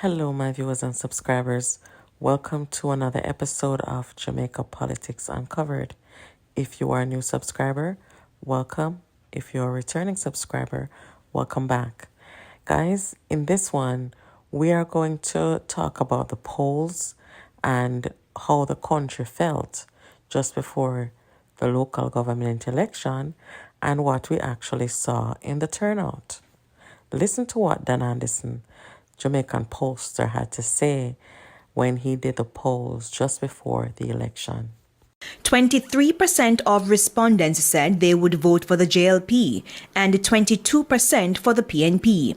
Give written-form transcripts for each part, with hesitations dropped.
Hello, my viewers and subscribers. Welcome to another episode of Jamaica Politics Uncovered. If you are a new subscriber, welcome. If you're a returning subscriber, welcome back. Guys, in this one, we are going to talk about the polls and how the country felt just before the local government election and what we actually saw in the turnout. Listen to what Dan Anderson, Jamaican pollster, had to say when he did the polls just before the election. 23% of respondents said they would vote for the JLP and 22% for the PNP.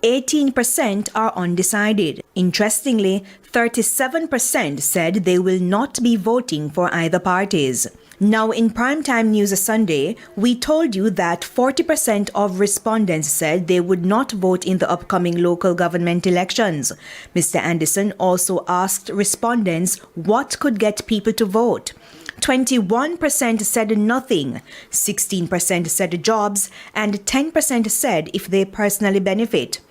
18% are undecided. Interestingly, 37% said they will not be voting for either parties. Now, in Primetime News Sunday, we told you that 40% of respondents said they would not vote in the upcoming local government elections. Mr. Anderson also asked respondents what could get people to vote. 21% said nothing, 16% said jobs, and 10% said if they personally benefit.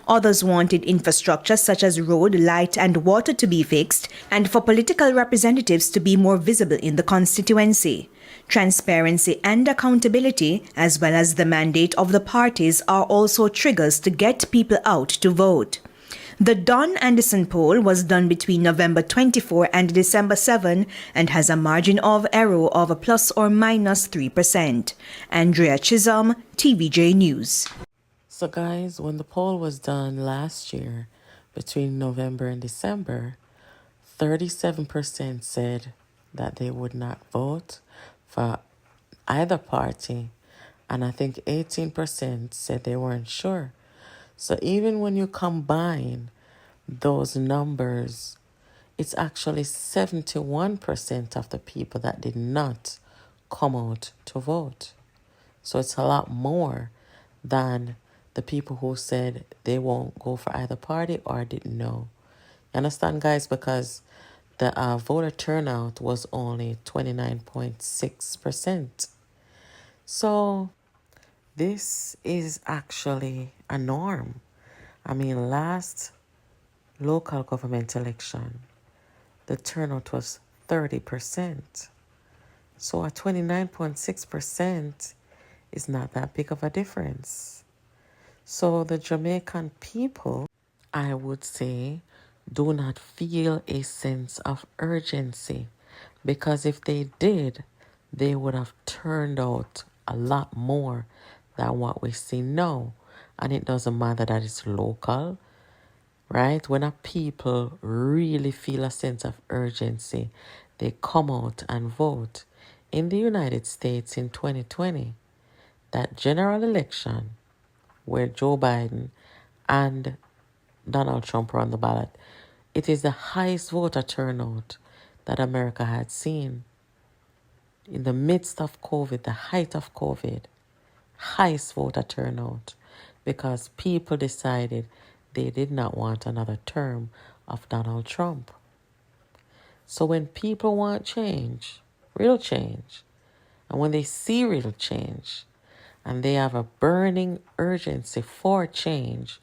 Others wanted infrastructure such as road, light, and water to be fixed, and for political representatives to be more visible in the constituency. Transparency and accountability, as well as the mandate of the parties, are also triggers to get people out to vote. The Don Anderson poll was done between November 24 and December 7 and has a margin of error of plus or minus 3%. Andrea Chisholm, TVJ News. So guys, when the poll was done last year between November and December, 37% said that they would not vote for either party, and I think 18% said they weren't sure. So even when you combine those numbers, it's actually 71% of the people that did not come out to vote. So it's a lot more than the people who said they won't go for either party or didn't know. You understand, guys? Because the voter turnout was only 29.6%. So this is actually a norm. I mean, last local government election, the turnout was 30%. So a 29.6% is not that big of a difference. So the Jamaican people, I would say, do not feel a sense of urgency, because if they did, they would have turned out a lot more than what we see now. And it doesn't matter that it's local, right? When a people really feel a sense of urgency, they come out and vote. In the United States in 2020, that general election where Joe Biden and Donald Trump were on the ballot, it is the highest voter turnout that America had seen. In the midst of COVID, the height of COVID, highest voter turnout, because people decided they did not want another term of Donald Trump. So when people want change, real change, and when they see real change, and they have a burning urgency for change,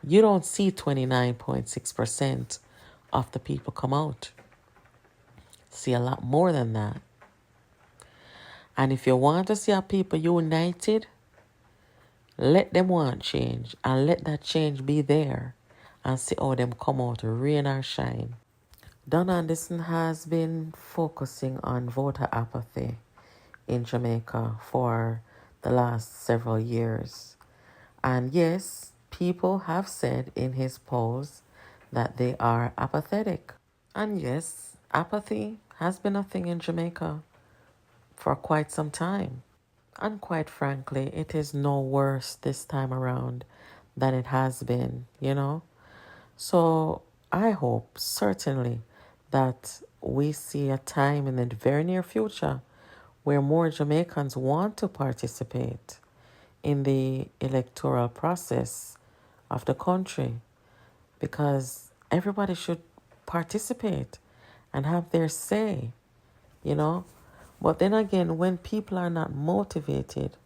you don't see 29.6% of the people come out. See a lot more than that. And if you want to see our people united, let them want change and let that change be there and see how them come out, rain or shine. Don Anderson has been focusing on voter apathy in Jamaica for the last several years. And yes, people have said in his polls that they are apathetic. And yes, apathy has been a thing in Jamaica for quite some time. And quite frankly, it is no worse this time around than it has been, you know? So I hope certainly that we see a time in the very near future where more Jamaicans want to participate in the electoral process of the country, because everybody should participate and have their say, you know. But then again, when people are not motivated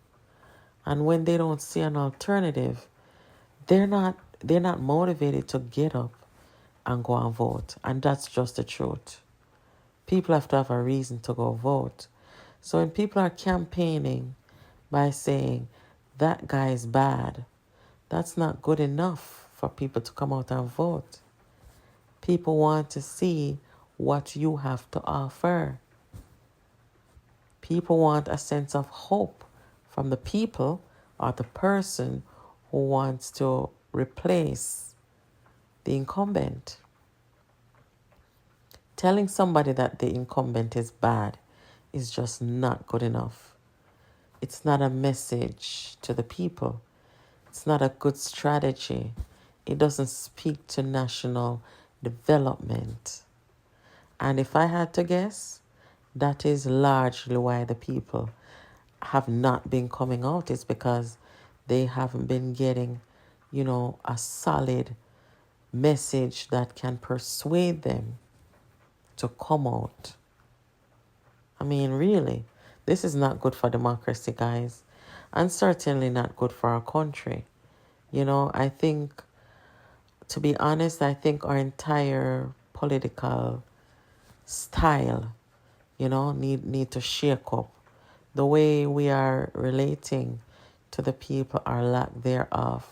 and when they don't see an alternative, they're not motivated to get up and go and vote. And that's just the truth. People have to have a reason to go vote. So when people are campaigning by saying that guy is bad, that's not good enough for people to come out and vote. People want to see what you have to offer. People want a sense of hope from the people or the person who wants to replace the incumbent. Telling somebody that the incumbent is bad is just not good enough. It's not a message to the people. It's not a good strategy. It doesn't speak to national development. And if I had to guess, that is largely why the people have not been coming out. It's because they haven't been getting, a solid message that can persuade them to come out. I mean, really, this is not good for democracy, guys, and certainly not good for our country. I think, to be honest, I think our entire political style, need to shake up. The way we are relating to the people or lack thereof.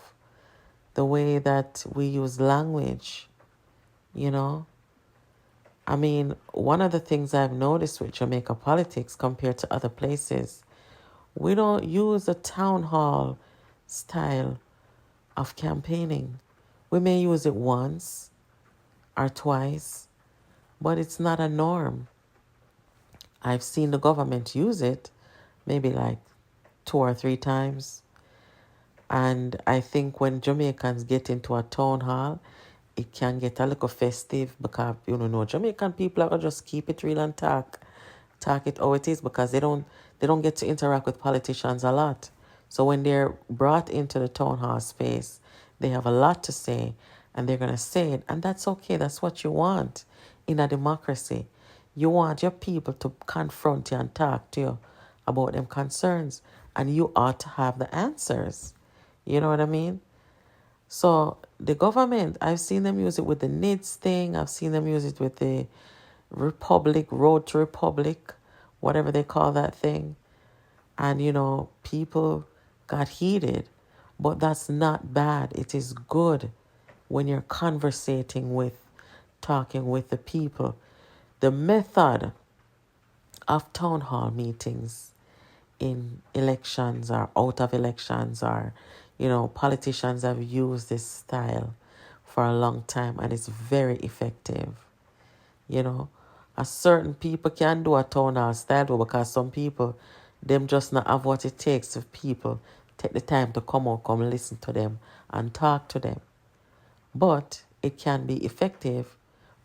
The way that we use language, I mean, one of the things I've noticed with Jamaica politics compared to other places, we don't use a town hall style of campaigning. We may use it once or twice, but it's not a norm. I've seen the government use it maybe like 2 or 3 times. And I think when Jamaicans get into a town hall, it can get a little festive because, Jamaican people are gonna just keep it real and talk it how it is because they don't get to interact with politicians a lot. So when they're brought into the town hall space, they have a lot to say and they're gonna say it. And that's okay. That's what you want in a democracy. You want your people to confront you and talk to you about them concerns. And you ought to have the answers. You know what I mean? So the government, I've seen them use it with the NIDS thing. I've seen them use it with the Republic, Road to Republic, whatever they call that thing. And, people got heated. But that's not bad. It is good when you're talking with the people. The method of town hall meetings in elections or out of elections or, politicians have used this style for a long time and it's very effective. A certain people can do a town hall style because some people, them just not have what it takes if people take the time to come out, come listen to them and talk to them. But it can be effective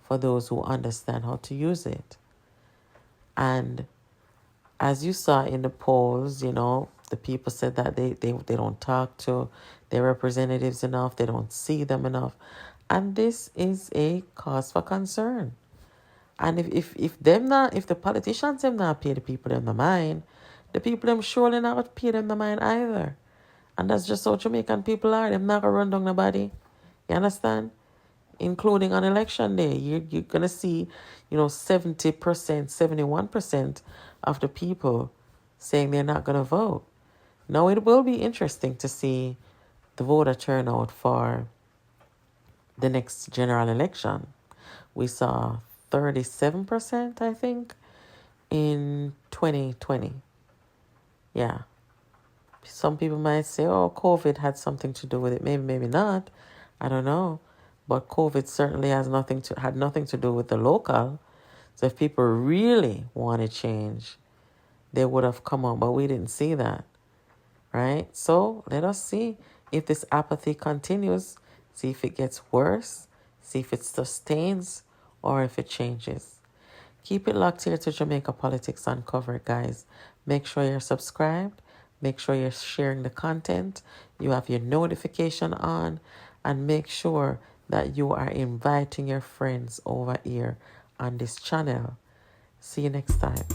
for those who understand how to use it. And as you saw in the polls, the people said that they don't talk to their representatives enough, they don't see them enough. And this is a cause for concern. And if the politicians them not pay the people them the mind, the people them surely not pay them the mind either. And that's just how Jamaican people are. Them not gonna run down nobody. You understand? Including on election day. You're gonna see, 70%, 71% of the people saying they're not gonna vote. Now it will be interesting to see the voter turnout for the next general election. We saw 37%, I think, in 2020. Yeah. Some people might say, oh, COVID had something to do with it. Maybe, maybe not. I don't know. But COVID certainly had nothing to do with the local. So if people really want to change, they would have come on. But we didn't see that. Right? So let us see if this apathy continues. See if it gets worse. See if it sustains or if it changes. Keep it locked here to Jamaica Politics Uncovered, guys. Make sure you're subscribed. Make sure you're sharing the content. You have your notification on. And make sure that you are inviting your friends over here on this channel. See you next time.